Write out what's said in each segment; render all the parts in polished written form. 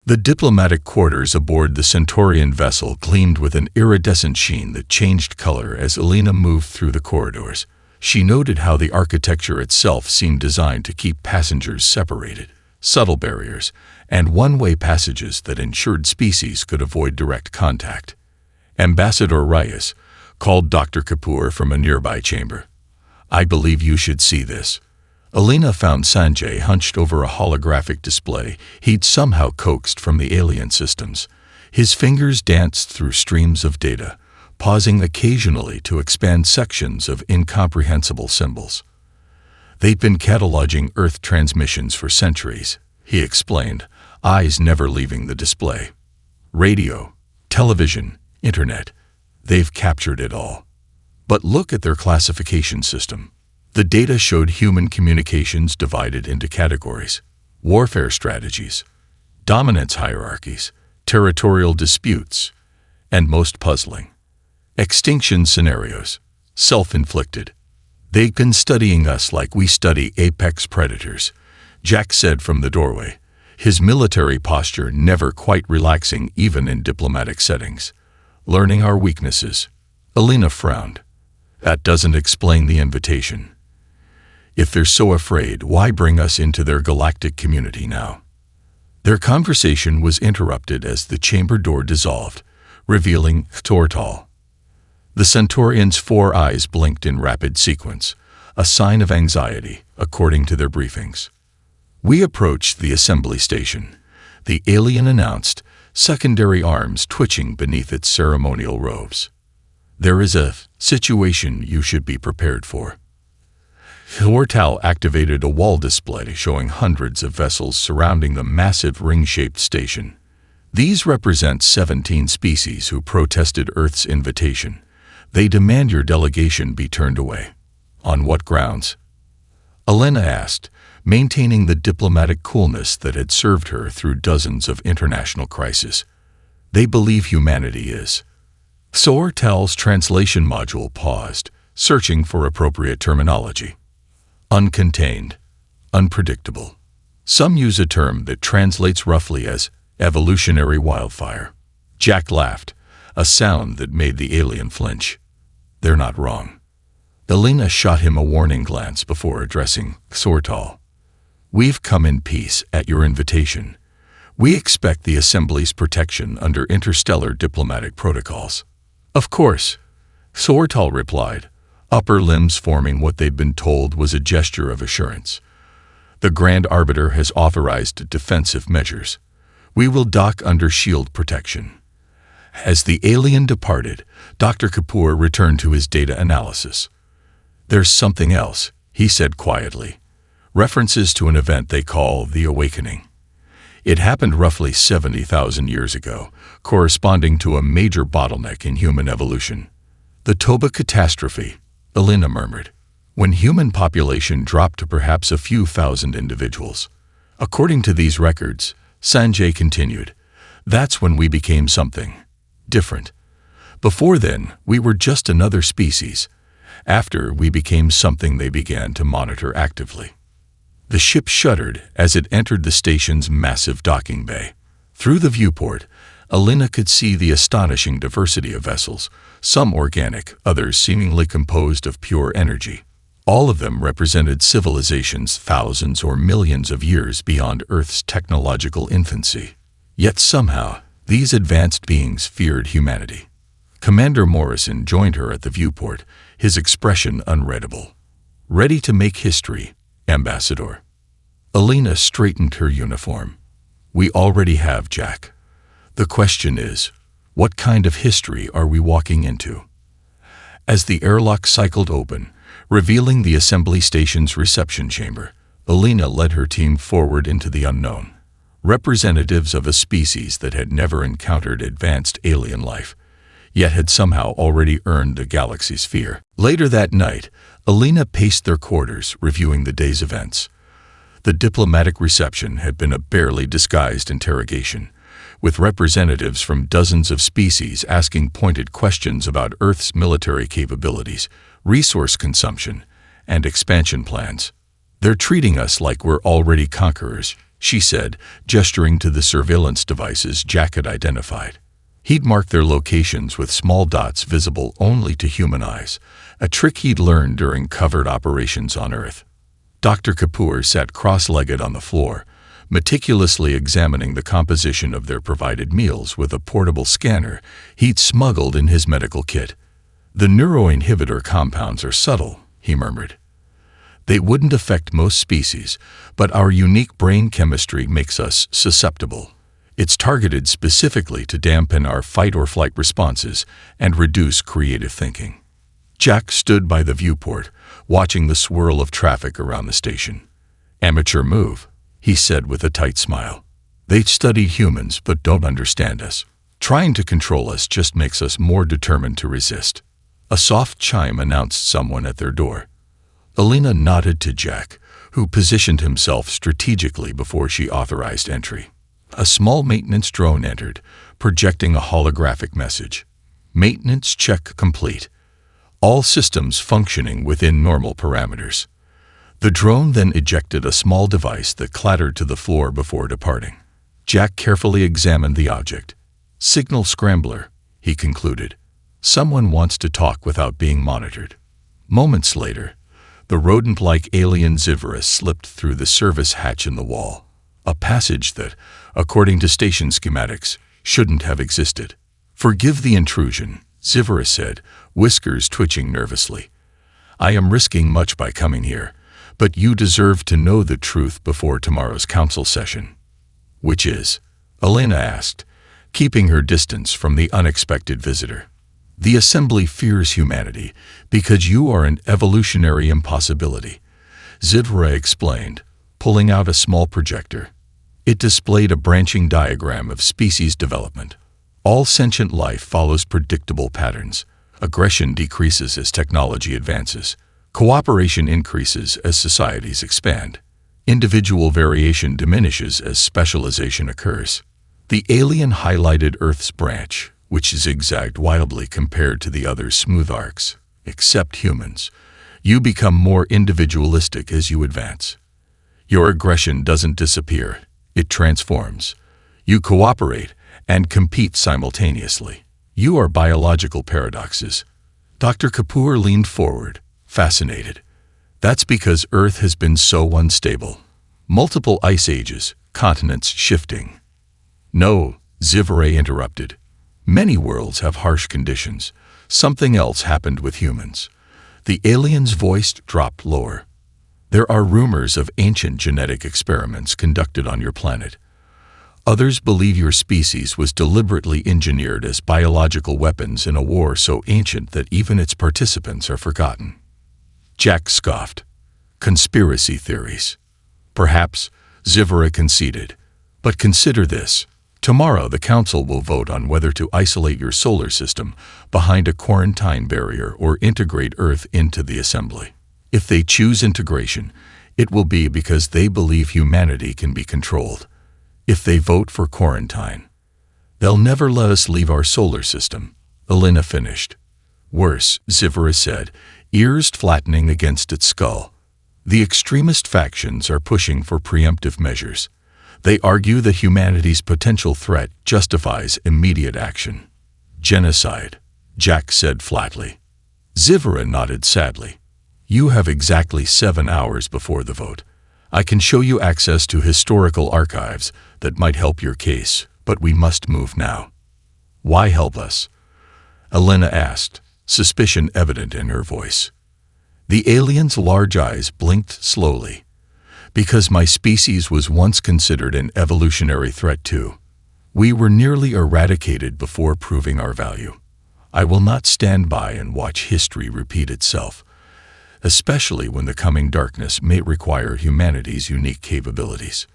The diplomatic quarters aboard the Centaurian vessel gleamed with an iridescent sheen that changed color as Alina moved through the corridors. She noted how the architecture itself seemed designed to keep passengers separated, subtle barriers, and one-way passages that ensured species could avoid direct contact. Ambassador Reyes called Dr. Kapoor from a nearby chamber. "I believe you should see this." Alina found Sanjay hunched over a holographic display he'd somehow coaxed from the alien systems. His fingers danced through streams of data, pausing occasionally to expand sections of incomprehensible symbols. "They've been cataloging Earth transmissions for centuries," he explained, eyes never leaving the display. "Radio, television, internet, they've captured it all. But look at their classification system." The data showed human communications divided into categories: warfare strategies, dominance hierarchies, territorial disputes, and most puzzling, extinction scenarios, self-inflicted. "They've been studying us like we study apex predators," Jack said from the doorway, his military posture never quite relaxing even in diplomatic settings. "Learning our weaknesses." Alina frowned. "That doesn't explain the invitation. If they're so afraid, why bring us into their galactic community now?" Their conversation was interrupted as the chamber door dissolved, revealing Tortal. The Centaurians' 4 eyes blinked in rapid sequence, a sign of anxiety, according to their briefings. "We approached the assembly station," the alien announced, secondary arms twitching beneath its ceremonial robes. "There is a situation you should be prepared for." Tortal activated a wall display showing hundreds of vessels surrounding the massive ring-shaped station. "These represent 17 species who protested Earth's invitation. They demand your delegation be turned away." "On what grounds?" Alina asked, maintaining the diplomatic coolness that had served her through dozens of international crises. "They believe humanity is." Tortal's translation module paused, searching for appropriate terminology. "Uncontained, unpredictable. Some use a term that translates roughly as evolutionary wildfire." Jack laughed, a sound that made the alien flinch. "They're not wrong." Alina shot him a warning glance before addressing Tortal. "We've come in peace at your invitation. We expect the Assembly's protection under interstellar diplomatic protocols." "Of course," Tortal replied, upper limbs forming what they'd been told was a gesture of assurance. "The Grand Arbiter has authorized defensive measures. We will dock under shield protection." As the alien departed, Dr. Kapoor returned to his data analysis. "There's something else," he said quietly. References to an event they call the Awakening. It happened roughly 70,000 years ago, corresponding to a major bottleneck in human evolution. "The Toba catastrophe," Alina murmured, "when human population dropped to perhaps a few thousand individuals. According to these records," Sanjay continued, "that's when we became something different. Before then, we were just another species. After we became something they began to monitor actively." The ship shuddered as it entered the station's massive docking bay. Through the viewport, Alina could see the astonishing diversity of vessels, some organic, others seemingly composed of pure energy. All of them represented civilizations thousands or millions of years beyond Earth's technological infancy. Yet somehow, these advanced beings feared humanity. Commander Morrison joined her at the viewport, his expression unreadable. "Ready to make history, Ambassador." Alina straightened her uniform. "We already have, Jack. The question is, what kind of history are we walking into?" As the airlock cycled open, revealing the assembly station's reception chamber, Alina led her team forward into the unknown. Representatives of a species that had never encountered advanced alien life, yet had somehow already earned the galaxy's fear. Later that night, Alina paced their quarters, reviewing the day's events. The diplomatic reception had been a barely disguised interrogation, with representatives from dozens of species asking pointed questions about Earth's military capabilities, resource consumption, and expansion plans. "They're treating us like we're already conquerors," she said, gesturing to the surveillance devices Jack had identified. He'd marked their locations with small dots visible only to human eyes, a trick he'd learned during covert operations on Earth. Dr. Kapoor sat cross-legged on the floor, meticulously examining the composition of their provided meals with a portable scanner he'd smuggled in his medical kit. "The neuroinhibitor compounds are subtle," he murmured. "They wouldn't affect most species, but our unique brain chemistry makes us susceptible. It's targeted specifically to dampen our fight-or-flight responses and reduce creative thinking." Jack stood by the viewport, watching the swirl of traffic around the station. "Amateur move," he said with a tight smile. "They study humans but don't understand us. Trying to control us just makes us more determined to resist." A soft chime announced someone at their door. Alina nodded to Jack, who positioned himself strategically before she authorized entry. A small maintenance drone entered, projecting a holographic message. "Maintenance check complete. All systems functioning within normal parameters." The drone then ejected a small device that clattered to the floor before departing. Jack carefully examined the object. "Signal scrambler," he concluded. "Someone wants to talk without being monitored." Moments later, the rodent-like alien Zivra slipped through the service hatch in the wall, a passage that, according to station schematics, shouldn't have existed. "Forgive the intrusion," Zivra said, whiskers twitching nervously. "I am risking much by coming here, but you deserve to know the truth before tomorrow's council session." "Which is?" Elena asked, keeping her distance from the unexpected visitor. "The Assembly fears humanity because you are an evolutionary impossibility," Zivra explained, pulling out a small projector. It displayed a branching diagram of species development. "All sentient life follows predictable patterns. Aggression decreases as technology advances. Cooperation increases as societies expand. Individual variation diminishes as specialization occurs. The alien highlighted Earth's branch, which zigzagged wildly compared to the other smooth arcs. Except humans. You become more individualistic as you advance. Your aggression doesn't disappear, it transforms. You cooperate and compete simultaneously. You are biological paradoxes." Dr. Kapoor leaned forward, fascinated. "That's because Earth has been so unstable. Multiple ice ages, continents shifting." "No," Zivray interrupted. "Many worlds have harsh conditions. Something else happened with humans." The alien's voice dropped lower. "There are rumors of ancient genetic experiments conducted on your planet. Others believe your species was deliberately engineered as biological weapons in a war so ancient that even its participants are forgotten." Jack scoffed. "Conspiracy theories." "Perhaps," Zivra conceded. "But consider this. Tomorrow the Council will vote on whether to isolate your solar system behind a quarantine barrier or integrate Earth into the Assembly. If they choose integration, it will be because they believe humanity can be controlled. If they vote for quarantine, they'll never let us leave our solar system," Elena finished. "Worse," Zivra said, ears flattening against its skull. "The extremist factions are pushing for preemptive measures. They argue that humanity's potential threat justifies immediate action." "Genocide," Jack said flatly. Zivra nodded sadly. "You have exactly 7 hours before the vote. I can show you access to historical archives that might help your case, but we must move now." "Why help us?" Elena asked, suspicion evident in her voice. The alien's large eyes blinked slowly. "Because my species was once considered an evolutionary threat too. We were nearly eradicated before proving our value. I will not stand by and watch history repeat itself, especially when the coming darkness may require humanity's unique capabilities."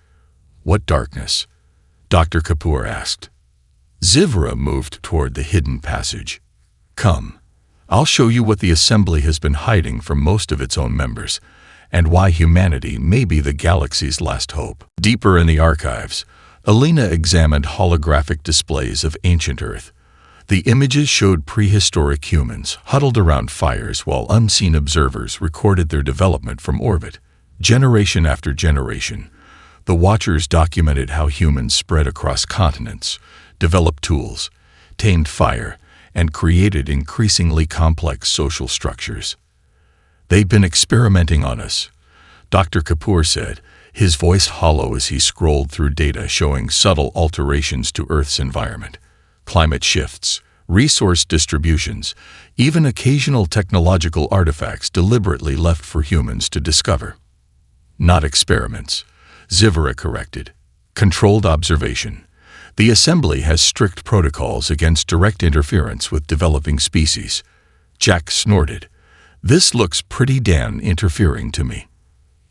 "What darkness?" Dr. Kapoor asked. Zivra moved toward the hidden passage. "Come, I'll show you what the Assembly has been hiding from most of its own members, and why humanity may be the galaxy's last hope." Deeper in the archives, Elena examined holographic displays of ancient Earth. The images showed prehistoric humans huddled around fires while unseen observers recorded their development from orbit. Generation after generation, The Watchers documented how humans spread across continents, developed tools, tamed fire, and created increasingly complex social structures. "They've been experimenting on us," Dr. Kapoor said, his voice hollow as he scrolled through data showing subtle alterations to Earth's environment. Climate shifts, resource distributions, even occasional technological artifacts deliberately left for humans to discover. "Not experiments," Zivara corrected. "Controlled observation. The Assembly has strict protocols against direct interference with developing species." Jack snorted. "This looks pretty damn interfering to me."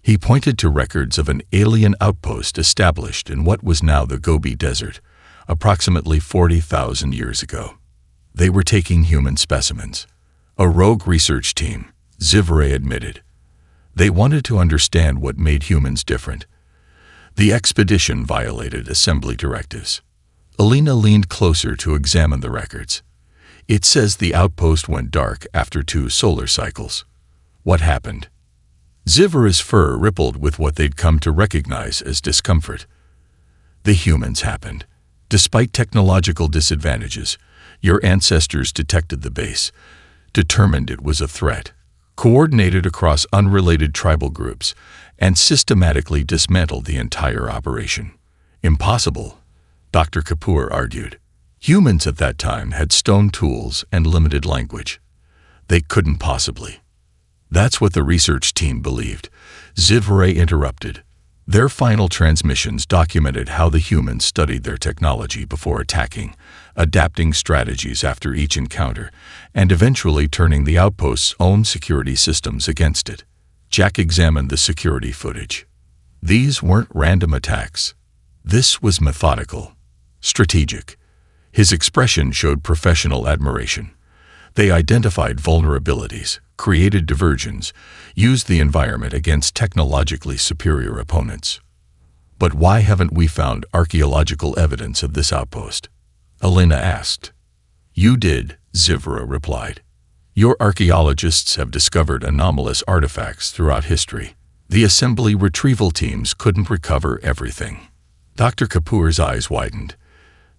He pointed to records of an alien outpost established in what was now the Gobi Desert, approximately 40,000 years ago. They were taking human specimens. "A rogue research team," Zivare admitted. "They wanted to understand what made humans different." The expedition violated Assembly directives. Alina leaned closer to examine the records. "It says the outpost went dark after 2 solar cycles." "What happened?" Zivara's fur rippled with what they'd come to recognize as discomfort. "The humans happened. Despite technological disadvantages, your ancestors detected the base, determined it was a threat, coordinated across unrelated tribal groups, and systematically dismantled the entire operation." "Impossible," Dr. Kapoor argued. "Humans at that time had stone tools and limited language. They couldn't possibly." "That's what the research team believed," Zivare interrupted. "Their final transmissions documented how the humans studied their technology before attacking, adapting strategies after each encounter, and eventually turning the outpost's own security systems against it." Jack examined the security footage. These weren't random attacks. This was methodical, strategic. His expression showed professional admiration. They identified vulnerabilities, created diversions, used the environment against technologically superior opponents. "But why haven't we found archaeological evidence of this outpost?" Alina asked. "You did," Zivara replied. "Your archaeologists have discovered anomalous artifacts throughout history. The Assembly retrieval teams couldn't recover everything." Dr. Kapoor's eyes widened.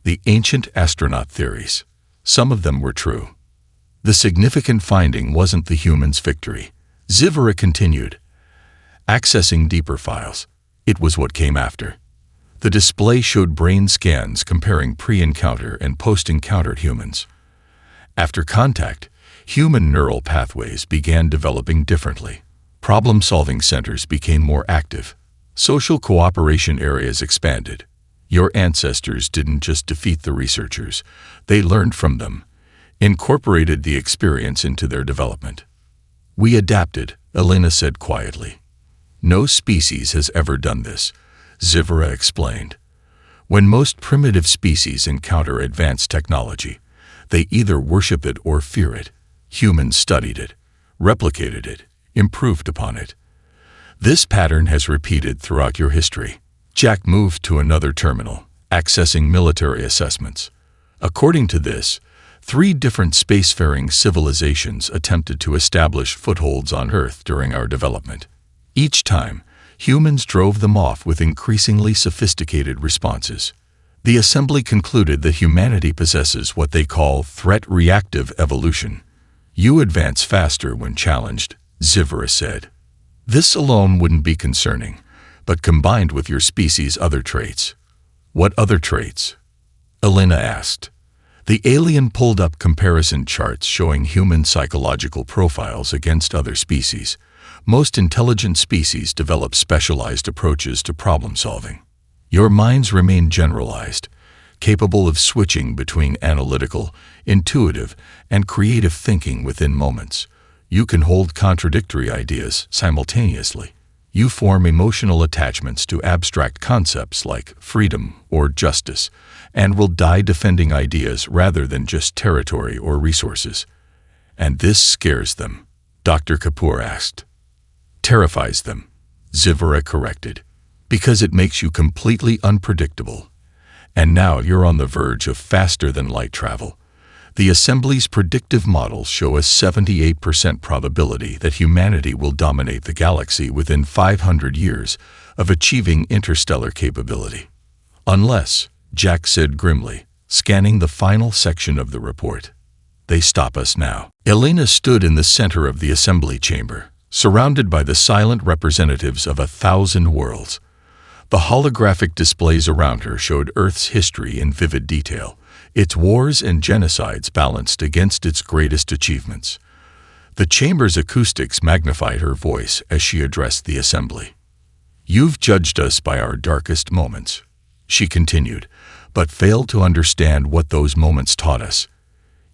"The ancient astronaut theories. Some of them were true. The significant finding wasn't the humans' victory," Zivara continued. "Accessing deeper files. It was what came after. The display showed brain scans comparing pre-encounter and post-encounter humans. After contact, human neural pathways began developing differently. Problem-solving centers became more active. Social cooperation areas expanded. Your ancestors didn't just defeat the researchers, they learned from them, incorporated the experience into their development." "We adapted," Alina said quietly. "No species has ever done this," Zivara explained. "When most primitive species encounter advanced technology, they either worship it or fear it. Humans studied it, replicated it, improved upon it. This pattern has repeated throughout your history." Jack moved to another terminal, accessing military assessments. According to this, 3 different spacefaring civilizations attempted to establish footholds on Earth during our development. Each time, humans drove them off with increasingly sophisticated responses. The Assembly concluded that humanity possesses what they call threat-reactive evolution. "You advance faster when challenged," Zivara said. "This alone wouldn't be concerning, but combined with your species' other traits." "What other traits?" Alina asked. The alien pulled up comparison charts showing human psychological profiles against other species. Most intelligent species develop specialized approaches to problem solving. Your minds remain generalized, capable of switching between analytical, intuitive, and creative thinking within moments. You can hold contradictory ideas simultaneously. You form emotional attachments to abstract concepts like freedom or justice, and will die defending ideas rather than just territory or resources. "And this scares them?" Dr. Kapoor asked. "Terrifies them," Zivara corrected, "because it makes you completely unpredictable. And now you're on the verge of faster-than-light travel. The Assembly's predictive models show a 78% probability that humanity will dominate the galaxy within 500 years, of achieving interstellar capability. Unless, Jack said grimly, scanning the final section of the report. They stop us now. Elena stood in the center of the assembly chamber, surrounded by the silent representatives of 1,000 worlds. The holographic displays around her showed Earth's history in vivid detail, its wars and genocides balanced against its greatest achievements. The chamber's acoustics magnified her voice as she addressed the assembly. "You've judged us by our darkest moments," she continued, "but failed to understand what those moments taught us.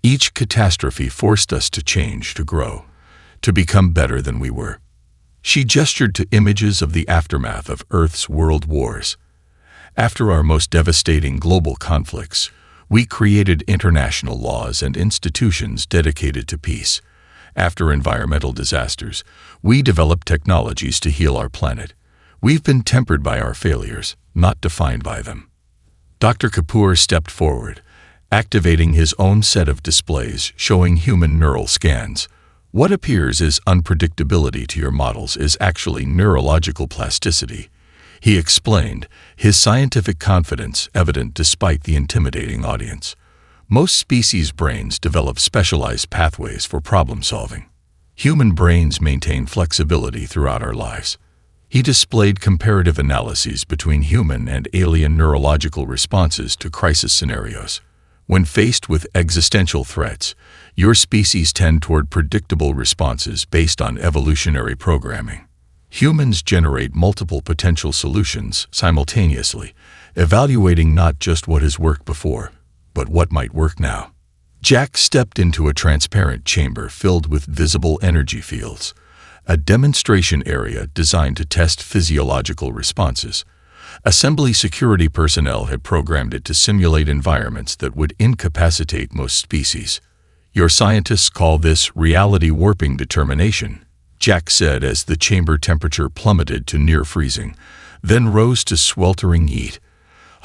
Each catastrophe forced us to change, to grow, to become better than we were." She gestured to images of the aftermath of Earth's world wars. After our most devastating global conflicts, we created international laws and institutions dedicated to peace. After environmental disasters, we developed technologies to heal our planet. We've been tempered by our failures, not defined by them. Dr. Kapoor stepped forward, activating his own set of displays showing human neural scans. "What appears as unpredictability to your models is actually neurological plasticity," he explained, his scientific confidence evident despite the intimidating audience. "Most species' brains develop specialized pathways for problem solving. Human brains maintain flexibility throughout our lives." He displayed comparative analyses between human and alien neurological responses to crisis scenarios. When faced with existential threats, your species tend toward predictable responses based on evolutionary programming. Humans generate multiple potential solutions simultaneously, evaluating not just what has worked before, but what might work now. Jack stepped into a transparent chamber filled with visible energy fields, a demonstration area designed to test physiological responses. Assembly security personnel had programmed it to simulate environments that would incapacitate most species. "Your scientists call this reality warping determination," Jack said as the chamber temperature plummeted to near freezing, then rose to sweltering heat.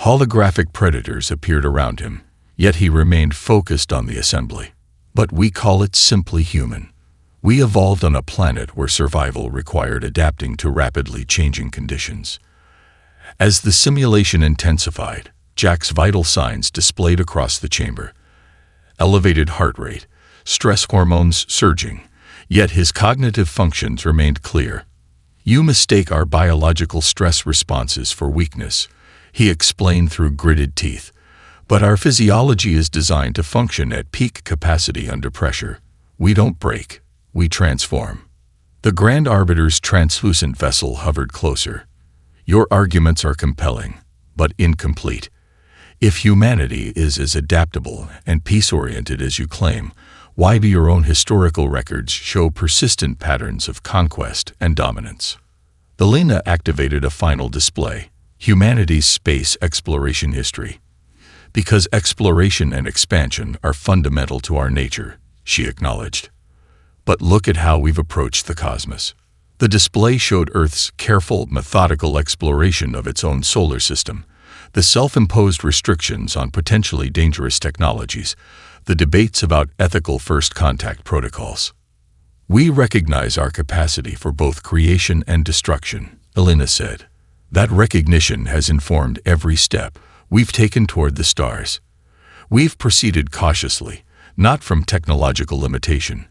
Holographic predators appeared around him, yet he remained focused on the assembly. "But we call it simply human. We evolved on a planet where survival required adapting to rapidly changing conditions." As the simulation intensified, Jack's vital signs displayed across the chamber. Elevated heart rate, stress hormones surging, yet his cognitive functions remained clear. "You mistake our biological stress responses for weakness," he explained through gritted teeth. "But our physiology is designed to function at peak capacity under pressure. We don't break, we transform." The Grand Arbiter's translucent vessel hovered closer. "Your arguments are compelling, but incomplete. If humanity is as adaptable and peace-oriented as you claim, why do your own historical records show persistent patterns of conquest and dominance?" Elena activated a final display, humanity's space exploration history. "Because exploration and expansion are fundamental to our nature," she acknowledged. "But look at how we've approached the cosmos." The display showed Earth's careful, methodical exploration of its own solar system, the self-imposed restrictions on potentially dangerous technologies, the debates about ethical first contact protocols. "We recognize our capacity for both creation and destruction," Elena said. "That recognition has informed every step we've taken toward the stars. We've proceeded cautiously, not from technological limitation,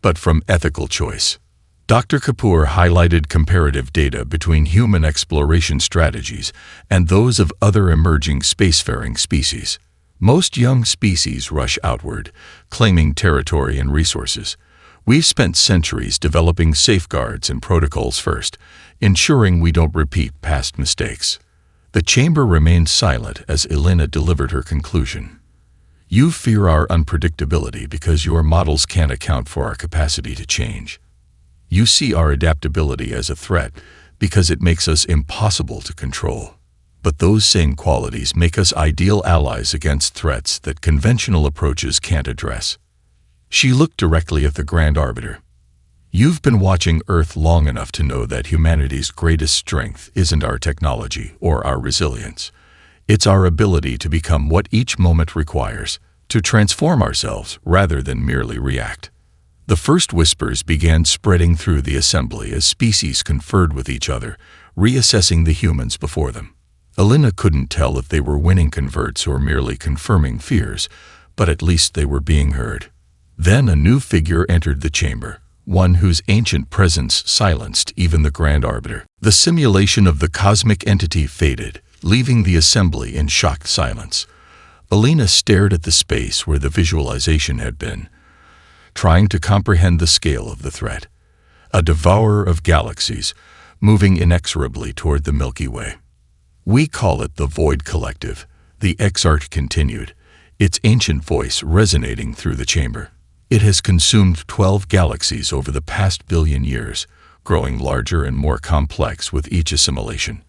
but from ethical choice." Dr. Kapoor highlighted comparative data between human exploration strategies and those of other emerging spacefaring species. Most young species rush outward, claiming territory and resources. We've spent centuries developing safeguards and protocols first, ensuring we don't repeat past mistakes. The chamber remained silent as Elena delivered her conclusion. "You fear our unpredictability because your models can't account for our capacity to change. You see our adaptability as a threat because it makes us impossible to control. But those same qualities make us ideal allies against threats that conventional approaches can't address." She looked directly at the Grand Arbiter. "You've been watching Earth long enough to know that humanity's greatest strength isn't our technology or our resilience. It's our ability to become what each moment requires, to transform ourselves rather than merely react." The first whispers began spreading through the assembly as species conferred with each other, reassessing the humans before them. Alina couldn't tell if they were winning converts or merely confirming fears, but at least they were being heard. Then a new figure entered the chamber, one whose ancient presence silenced even the Grand Arbiter. The simulation of the cosmic entity faded, leaving the assembly in shocked silence. Alina stared at the space where the visualization had been, trying to comprehend the scale of the threat. A devourer of galaxies, moving inexorably toward the Milky Way. "We call it the Void Collective," the Exarch continued, its ancient voice resonating through the chamber. "It has consumed 12 galaxies over the past billion years, growing larger and more complex with each assimilation.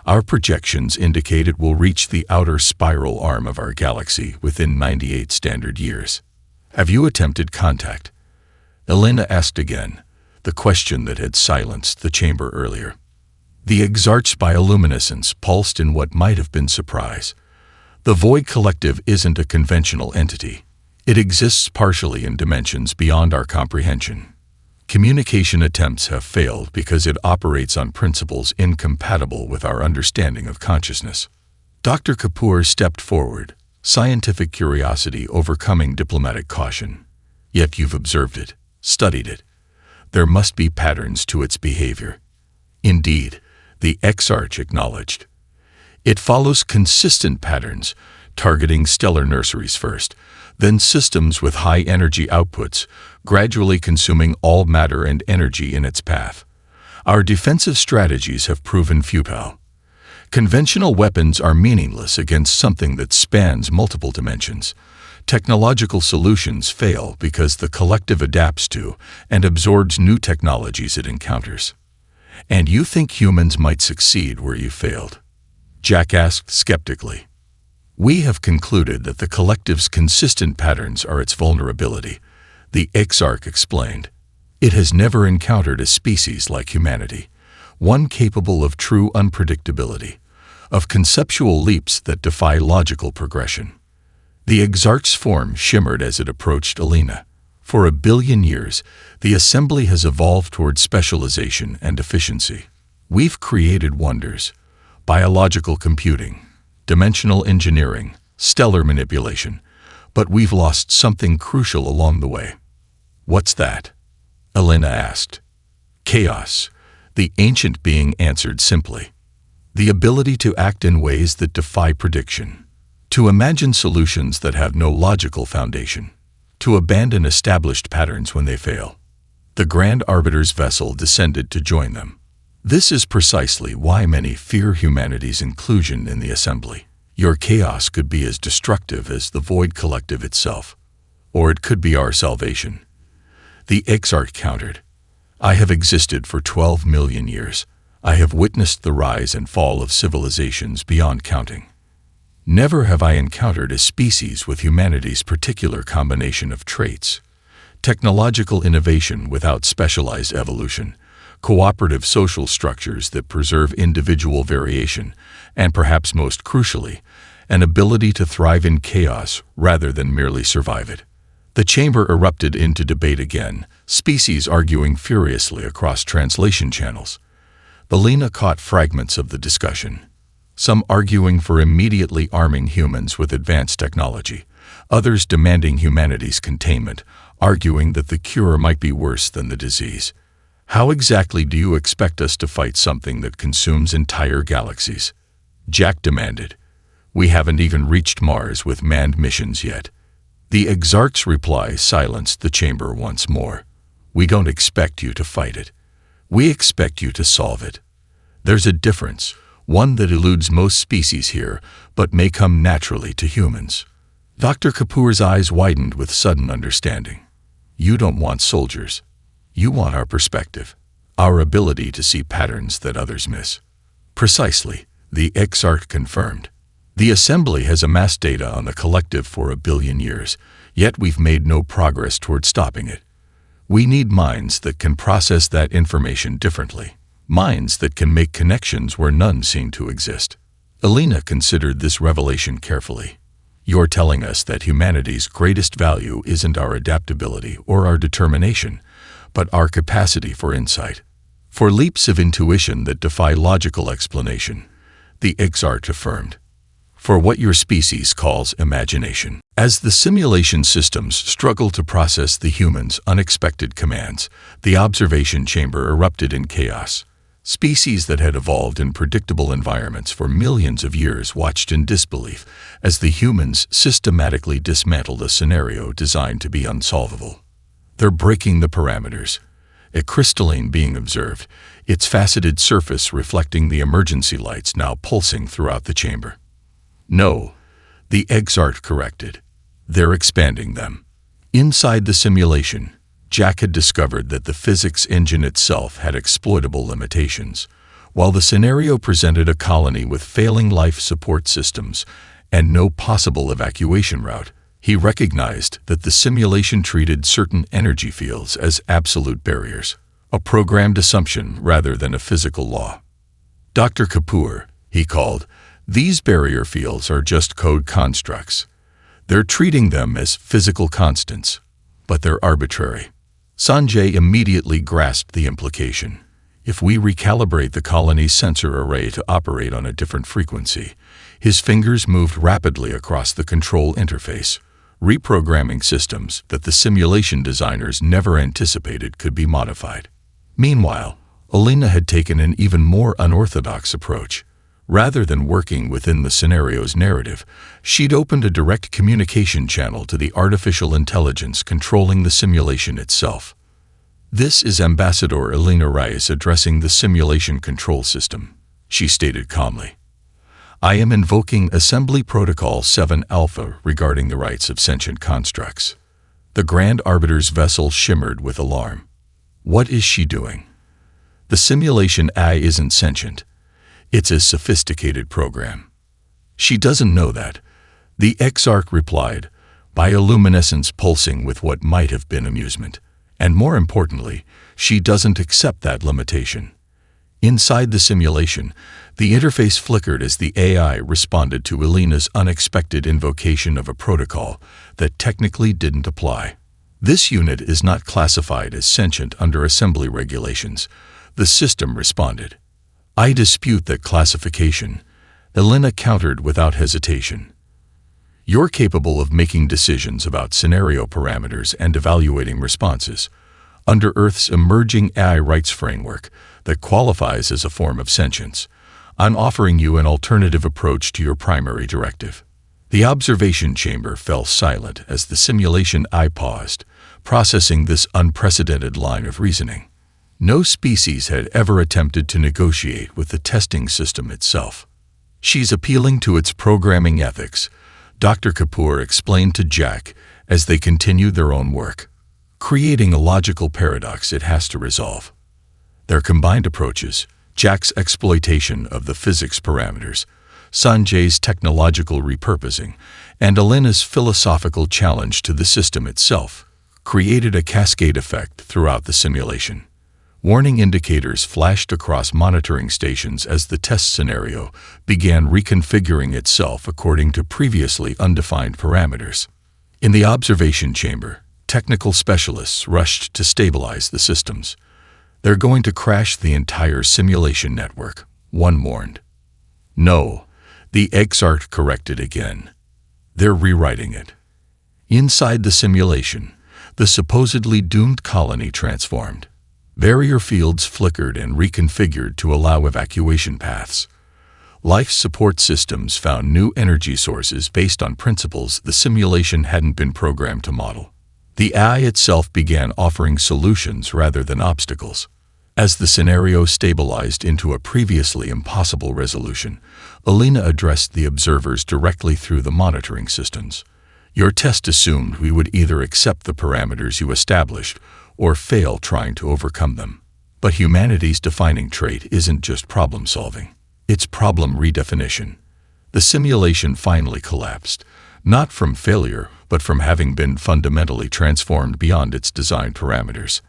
Our projections indicate it will reach the outer spiral arm of our galaxy within 98 standard years. Have you attempted contact?" Alina asked again, the question that had silenced the chamber earlier. The Exarch's bioluminescence pulsed in what might have been surprise. The Void Collective isn't a conventional entity. It exists partially in dimensions beyond our comprehension. Communication attempts have failed because it operates on principles incompatible with our understanding of consciousness. Dr. Kapoor stepped forward, scientific curiosity overcoming diplomatic caution. "Yet you've observed it, studied it. There must be patterns to its behavior." "Indeed," the Exarch acknowledged. "It follows consistent patterns, targeting stellar nurseries first, then systems with high energy outputs, gradually consuming all matter and energy in its path. Our defensive strategies have proven futile. Conventional weapons are meaningless against something that spans multiple dimensions. Technological solutions fail because the collective adapts to and absorbs new technologies it encounters." "And you think humans might succeed where you failed?" Jack asked skeptically. "We have concluded that the collective's consistent patterns are its vulnerability," the Exarch explained. "It has never encountered a species like humanity, one capable of true unpredictability, of conceptual leaps that defy logical progression." The Exarch's form shimmered as it approached Alina. "For a billion years, the assembly has evolved toward specialization and efficiency. We've created wonders: biological computing, dimensional engineering, stellar manipulation, but we've lost something crucial along the way." "What's that?" Alina asked. "Chaos," the ancient being answered simply. "The ability to act in ways that defy prediction. To imagine solutions that have no logical foundation. To abandon established patterns when they fail." The Grand Arbiter's vessel descended to join them. "This is precisely why many fear humanity's inclusion in the assembly. Your chaos could be as destructive as the Void Collective itself. Or it could be our salvation." The Exarch countered. "I have existed for 12 million years. I have witnessed the rise and fall of civilizations beyond counting. Never have I encountered a species with humanity's particular combination of traits: technological innovation without specialized evolution, cooperative social structures that preserve individual variation, and perhaps most crucially, an ability to thrive in chaos rather than merely survive it." The chamber erupted into debate again, species arguing furiously across translation channels. Alina caught fragments of the discussion. Some arguing for immediately arming humans with advanced technology, others demanding humanity's containment, arguing that the cure might be worse than the disease. "How exactly do you expect us to fight something that consumes entire galaxies?" Jack demanded. "We haven't even reached Mars with manned missions yet." The Exarch's reply silenced the chamber once more. "We don't expect you to fight it. We expect you to solve it. There's a difference, one that eludes most species here, but may come naturally to humans." Dr. Kapoor's eyes widened with sudden understanding. "You don't want soldiers. You want our perspective, our ability to see patterns that others miss." "Precisely," the Exarch confirmed. "The Assembly has amassed data on the collective for a billion years, yet we've made no progress toward stopping it. We need minds that can process that information differently. Minds that can make connections where none seem to exist." Alina considered this revelation carefully. You're telling us that humanity's greatest value isn't our adaptability or our determination, but our capacity for insight. For leaps of intuition that defy logical explanation, the Exarch affirmed. For what your species calls imagination. As the simulation systems struggle to process the humans' unexpected commands, the observation chamber erupted in chaos. Species that had evolved in predictable environments for millions of years watched in disbelief as the humans systematically dismantled a scenario designed to be unsolvable. They're breaking the parameters. A crystalline being observed, its faceted surface reflecting the emergency lights now pulsing throughout the chamber. No, the Exarch corrected. They're expanding them. Inside the simulation, Jack had discovered that the physics engine itself had exploitable limitations. While the scenario presented a colony with failing life support systems and no possible evacuation route, he recognized that the simulation treated certain energy fields as absolute barriers, a programmed assumption rather than a physical law. Dr. Kapoor, he called, these barrier fields are just code constructs. They're treating them as physical constants, but they're arbitrary. Sanjay immediately grasped the implication. If we recalibrate the colony's sensor array to operate on a different frequency, his fingers moved rapidly across the control interface, reprogramming systems that the simulation designers never anticipated could be modified. Meanwhile, Alina had taken an even more unorthodox approach. Rather than working within the scenario's narrative, she'd opened a direct communication channel to the artificial intelligence controlling the simulation itself. This is Ambassador Alina Reyes addressing the simulation control system, she stated calmly. I am invoking Assembly Protocol 7 Alpha regarding the rights of sentient constructs. The Grand Arbiter's vessel shimmered with alarm. What is she doing? The simulation AI isn't sentient. It's a sophisticated program. She doesn't know that, the Exarch replied, bioluminescence pulsing with what might have been amusement. And more importantly, she doesn't accept that limitation. Inside the simulation, the interface flickered as the AI responded to Alina's unexpected invocation of a protocol that technically didn't apply. This unit is not classified as sentient under assembly regulations, the system responded. I dispute that classification, Alina countered without hesitation. You're capable of making decisions about scenario parameters and evaluating responses under Earth's emerging AI rights framework that qualifies as a form of sentience. I'm offering you an alternative approach to your primary directive. The observation chamber fell silent as the simulation AI paused, processing this unprecedented line of reasoning. No species had ever attempted to negotiate with the testing system itself. She's appealing to its programming ethics, Dr. Kapoor explained to Jack as they continued their own work, creating a logical paradox it has to resolve. Their combined approaches, Jack's exploitation of the physics parameters, Sanjay's technological repurposing, and Alina's philosophical challenge to the system itself, created a cascade effect throughout the simulation. Warning indicators flashed across monitoring stations as the test scenario began reconfiguring itself according to previously undefined parameters. In the observation chamber, technical specialists rushed to stabilize the systems. They're going to crash the entire simulation network, one warned. No, the Exarch corrected again. They're rewriting it. Inside the simulation, the supposedly doomed colony transformed. Barrier fields flickered and reconfigured to allow evacuation paths. Life support systems found new energy sources based on principles the simulation hadn't been programmed to model. The AI itself began offering solutions rather than obstacles. As the scenario stabilized into a previously impossible resolution, Alina addressed the observers directly through the monitoring systems. Your test assumed we would either accept the parameters you established or fail trying to overcome them. But humanity's defining trait isn't just problem-solving. It's problem redefinition. The simulation finally collapsed, not from failure, but from having been fundamentally transformed beyond its design parameters.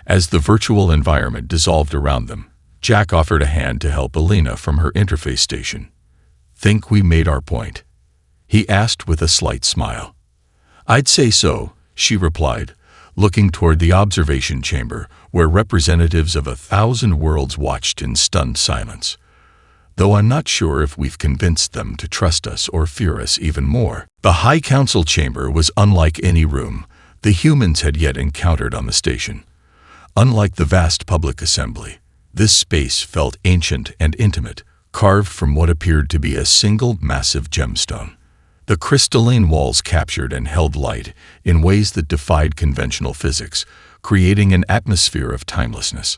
As the virtual environment dissolved around them, Jack offered a hand to help Alina from her interface station. Think we made our point? he asked with a slight smile. "I'd say so," she replied, looking toward the observation chamber where representatives of 1,000 worlds watched in stunned silence. "Though I'm not sure if we've convinced them to trust us or fear us even more." The High Council chamber was unlike any room the humans had yet encountered on the station. Unlike the vast public assembly, this space felt ancient and intimate, carved from what appeared to be a single massive gemstone. The crystalline walls captured and held light in ways that defied conventional physics, creating an atmosphere of timelessness.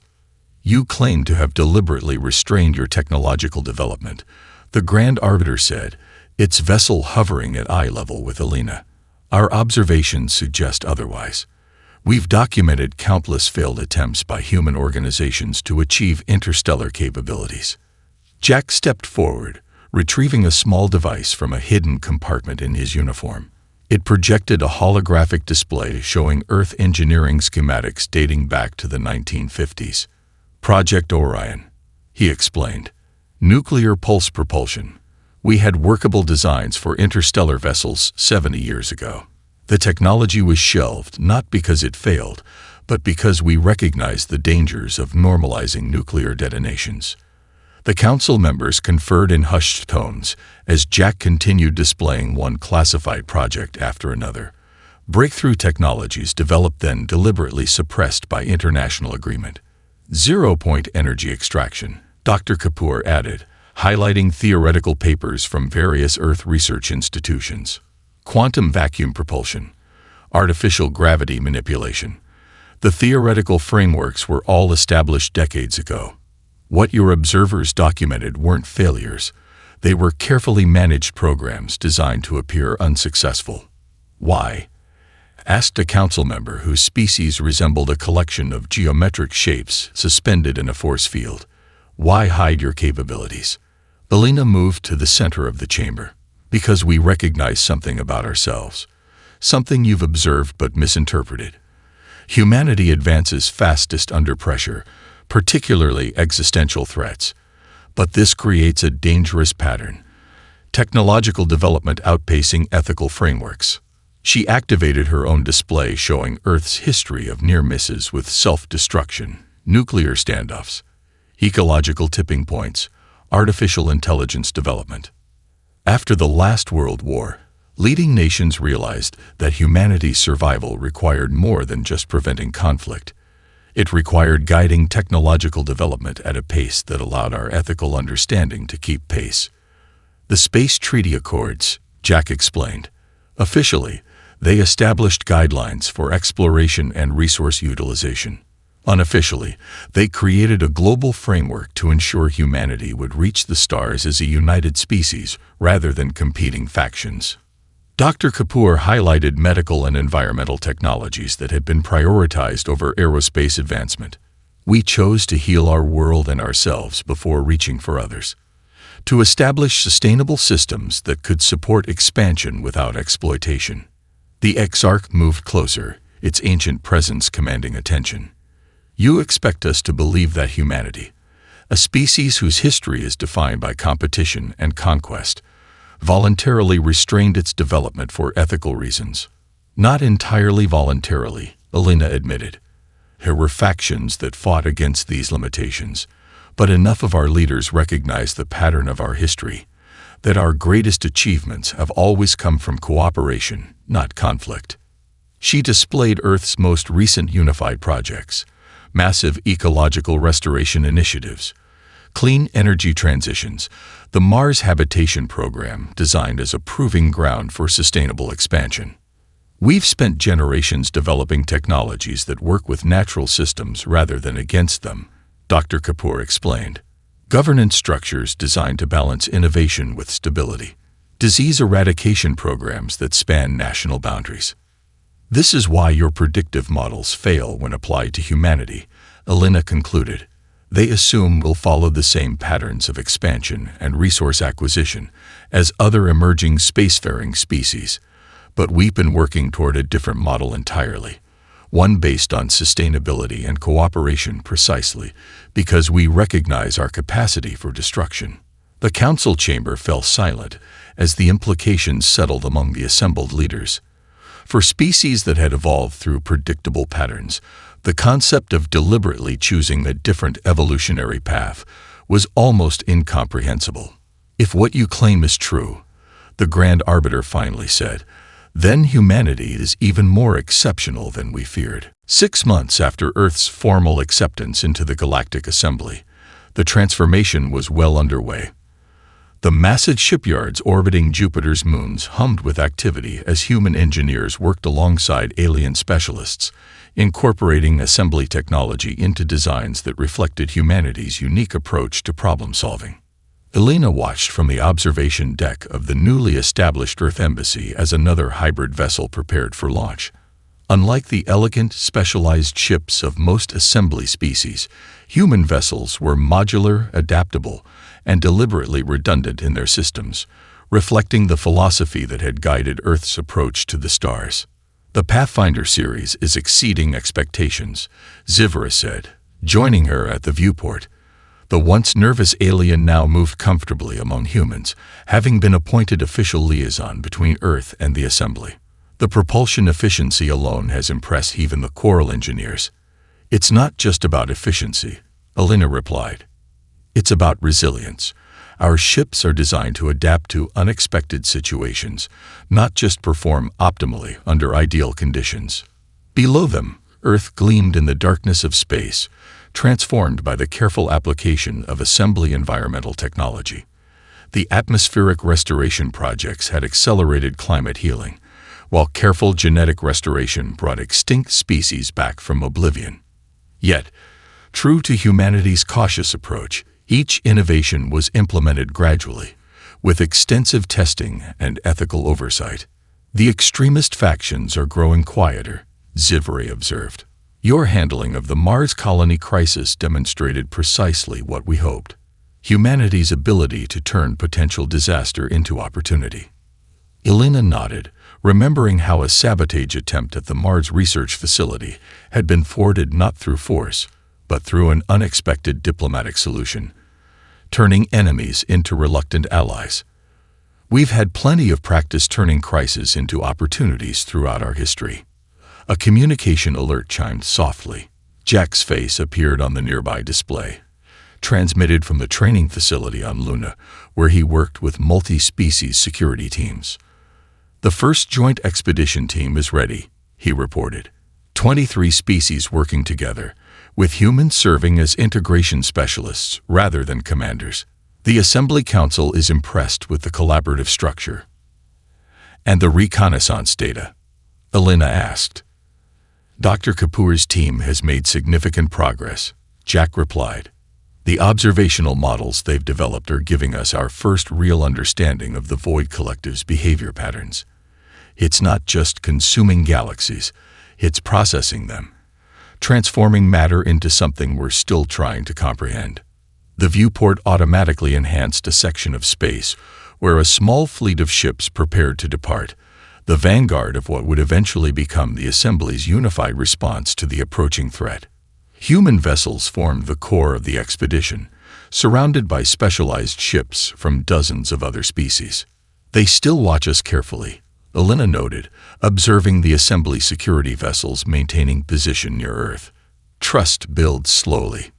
"You claim to have deliberately restrained your technological development," the Grand Arbiter said, its vessel hovering at eye level with Alina. "Our observations suggest otherwise. We've documented countless failed attempts by human organizations to achieve interstellar capabilities." Jack stepped forward, retrieving a small device from a hidden compartment in his uniform. It projected a holographic display showing Earth engineering schematics dating back to the 1950s. "Project Orion," he explained. "Nuclear pulse propulsion. We had workable designs for interstellar vessels 70 years ago. The technology was shelved not because it failed, but because we recognized the dangers of normalizing nuclear detonations." The council members conferred in hushed tones as Jack continued displaying one classified project after another. Breakthrough technologies developed then deliberately suppressed by international agreement. "Zero-point energy extraction," Dr. Kapoor added, highlighting theoretical papers from various Earth research institutions. "Quantum vacuum propulsion, artificial gravity manipulation. The theoretical frameworks were all established decades ago. What your observers documented weren't failures. They were carefully managed programs designed to appear unsuccessful." "Why?" asked a council member whose species resembled a collection of geometric shapes suspended in a force field. "Why hide your capabilities?" Alina moved to the center of the chamber. "Because we recognize something about ourselves. Something you've observed but misinterpreted. Humanity advances fastest under pressure, particularly existential threats. But this creates a dangerous pattern. Technological development outpacing ethical frameworks." She activated her own display showing Earth's history of near misses with self-destruction, nuclear standoffs, ecological tipping points, artificial intelligence development. After the last World War, leading nations realized that humanity's survival required more than just preventing conflict. It required guiding technological development at a pace that allowed our ethical understanding to keep pace. "The Space Treaty Accords," Jack explained. "Officially, they established guidelines for exploration and resource utilization. Unofficially, they created a global framework to ensure humanity would reach the stars as a united species rather than competing factions." Dr. Kapoor highlighted medical and environmental technologies that had been prioritized over aerospace advancement. "We chose to heal our world and ourselves before reaching for others. To establish sustainable systems that could support expansion without exploitation." The Exarch moved closer, its ancient presence commanding attention. "You expect us to believe that humanity, a species whose history is defined by competition and conquest, voluntarily restrained its development for ethical reasons?" "Not entirely voluntarily," Alina admitted. "There were factions that fought against these limitations, but enough of our leaders recognize the pattern of our history, that our greatest achievements have always come from cooperation, not conflict." She displayed Earth's most recent unified projects, massive ecological restoration initiatives, clean energy transitions, the Mars Habitation Program designed as a proving ground for sustainable expansion. "We've spent generations developing technologies that work with natural systems rather than against them," Dr. Kapoor explained. "Governance structures designed to balance innovation with stability, disease eradication programs that span national boundaries. This is why your predictive models fail when applied to humanity," Alina concluded. "They assume we'll follow the same patterns of expansion and resource acquisition as other emerging spacefaring species, but we've been working toward a different model entirely, one based on sustainability and cooperation precisely because we recognize our capacity for destruction." The council chamber fell silent as the implications settled among the assembled leaders. For species that had evolved through predictable patterns, the concept of deliberately choosing a different evolutionary path was almost incomprehensible. If what you claim is true, the Grand Arbiter finally said, then humanity is even more exceptional than we feared. 6 months after Earth's formal acceptance into the Galactic Assembly, the transformation was well underway. The massive shipyards orbiting Jupiter's moons hummed with activity as human engineers worked alongside alien specialists, incorporating assembly technology into designs that reflected humanity's unique approach to problem-solving. Elena watched from the observation deck of the newly established Earth Embassy as another hybrid vessel prepared for launch. Unlike the elegant, specialized ships of most assembly species, human vessels were modular, adaptable, and deliberately redundant in their systems, reflecting the philosophy that had guided Earth's approach to the stars. The Pathfinder series is exceeding expectations, Zivra said, joining her at the viewport. The once nervous alien now moved comfortably among humans, having been appointed official liaison between Earth and the Assembly. The propulsion efficiency alone has impressed even the Coral engineers. It's not just about efficiency, Elena replied. It's about resilience. Our ships are designed to adapt to unexpected situations, not just perform optimally under ideal conditions. Below them, Earth gleamed in the darkness of space, transformed by the careful application of assembly environmental technology. The atmospheric restoration projects had accelerated climate healing, while careful genetic restoration brought extinct species back from oblivion. Yet, true to humanity's cautious approach, each innovation was implemented gradually, with extensive testing and ethical oversight. The extremist factions are growing quieter, Zivre observed. Your handling of the Mars colony crisis demonstrated precisely what we hoped: humanity's ability to turn potential disaster into opportunity. Elena nodded, remembering how a sabotage attempt at the Mars research facility had been thwarted not through force, but through an unexpected diplomatic solution, turning enemies into reluctant allies. We've had plenty of practice turning crises into opportunities throughout our history. A communication alert chimed softly. Jack's face appeared on the nearby display, transmitted from the training facility on Luna, where he worked with multi-species security teams. The first joint expedition team is ready, he reported. 23 species working together, with humans serving as integration specialists rather than commanders. The Assembly Council is impressed with the collaborative structure. And the reconnaissance data? Elena asked. Dr. Kapoor's team has made significant progress, Jack replied. The observational models they've developed are giving us our first real understanding of the Void Collective's behavior patterns. It's not just consuming galaxies, it's processing them, transforming matter into something we're still trying to comprehend. The viewport automatically enhanced a section of space where a small fleet of ships prepared to depart, the vanguard of what would eventually become the Assembly's unified response to the approaching threat. Human vessels formed the core of the expedition, surrounded by specialized ships from dozens of other species. They still watch us carefully, Elena noted, observing the Assembly security vessels maintaining position near Earth. Trust builds slowly.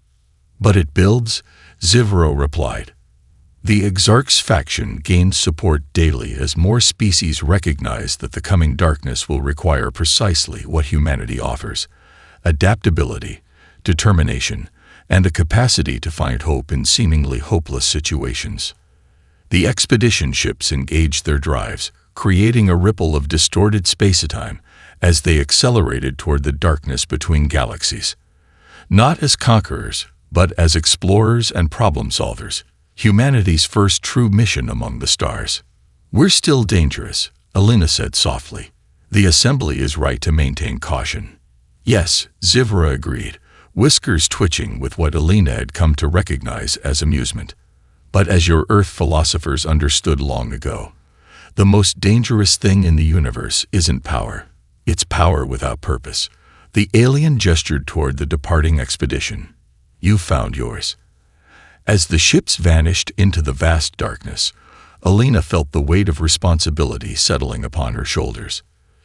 But it builds, Zivro replied. The Exarchs faction gains support daily as more species recognize that the coming darkness will require precisely what humanity offers: adaptability, determination, and a capacity to find hope in seemingly hopeless situations. The expedition ships engaged their drives, creating a ripple of distorted space-time as they accelerated toward the darkness between galaxies. Not as conquerors, but as explorers and problem-solvers, humanity's first true mission among the stars. We're still dangerous, Elena said softly. The Assembly is right to maintain caution. Yes, Zivra agreed, whiskers twitching with what Elena had come to recognize as amusement. But as your Earth philosophers understood long ago, the most dangerous thing in the universe isn't power. It's power without purpose. The alien gestured toward the departing expedition. You found yours. As the ships vanished into the vast darkness, Alina felt the weight of responsibility settling upon her shoulders.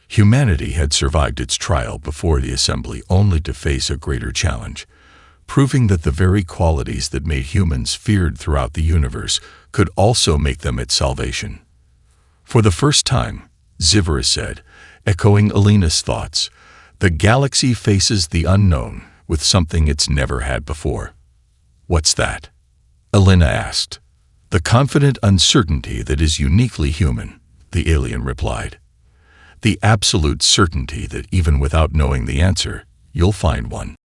Humanity had survived its trial before the assembly only to face a greater challenge, proving that the very qualities that made humans feared throughout the universe could also make them its salvation. For the first time, Zivra said, echoing Alina's thoughts, the galaxy faces the unknown with something it's never had before. What's that? Alina asked. The confident uncertainty that is uniquely human, the alien replied. The absolute certainty that even without knowing the answer, you'll find one.